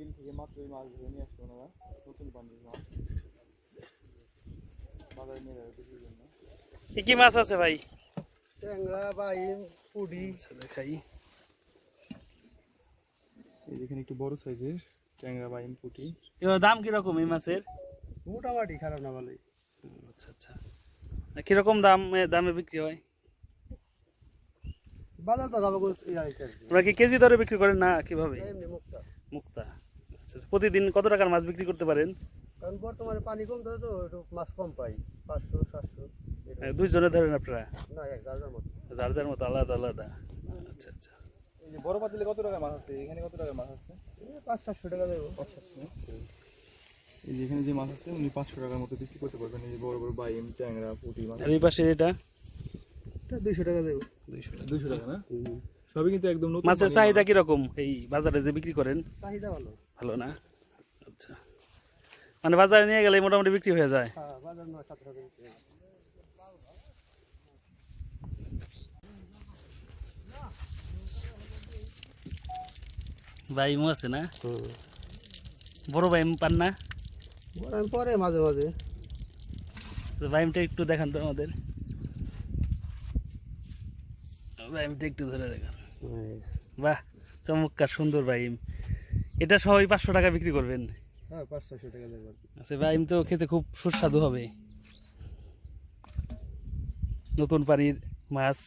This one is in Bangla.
বিল থেকে মাত্রই মাছ ধরে নিয়ে আসছে ওনারা, নতুন পানির মাছ বাজারে নিয়ে যাবে বিক্রির জন্য। কি মাছ আছে ভাই? ট্যাংরা, বাইম, পুডি। দেখাই। এই যেখানে একটু বড় সাইজের ট্যাংরা বাইম পুঁটি। এর দাম কিরকম এই মাছের? মোটামুটি খারাপ না ভালোই। আচ্ছা আচ্ছা, কিরকম দামে বিক্রি হয়? বাজার তো যাবো ওরা কি কেজি দরে বিক্রি করেন না কিভাবে? এমনি মুক্তা। মুক্তা। আচ্ছা, প্রতিদিন কত টাকার মাছ বিক্রি করতে পারেন? কারণ বর্তমানে পানি কম তো একটু মাছ কম পাই, 500 700। দুইজনে ধরেন আপনারা? না, এক যার মতো। যার যার মতো আলাদা আলাদা। আচ্ছা আচ্ছা। এই যে বড় পাতিলে কত টাকার মাছ আছে? এখানে কত টাকার মাছ আছে? 500-700 টাকা দেবো। 500। এই যে এখানে যে মাছ আছে উনি 500 টাকার মতো বিক্রি করতে পারবেন। এই যে বড় বড় বাইম, ট্যাংরা, পুঁটি মাছ। আর এই পাশে এটা 200 টাকা দেবো। 200 টাকা না? সবই কিন্তু একদম নতুন। মাছের চাহিদা কিরকম এই বাজারে যে বিক্রি করেন? চাহিদা ভালো। ভালো না? আচ্ছা, মানে বাজারে নিয়ে গেলে মোটামুটি বিক্রি হয়ে যায়। হ্যাঁ, বাজার 9-7 টাকা বিক্রি হয়। বাইমও আছে না? বড় বাইম পান না? আমি পরে মাঝে মাঝে। তো বাইমটা একটু দেখান তো আমাদের। বাইমটা একটু ধরে দেখান। বাহ, চমৎকার সুন্দর বাইম। এটা সবাই 500 টাকা বিক্রি করবেন? হ্যাঁ, 500-600 টাকা দেবো। আচ্ছা, বাইম তো খেতে খুব সুস্বাদু হবে। নতুন পানির মাছ।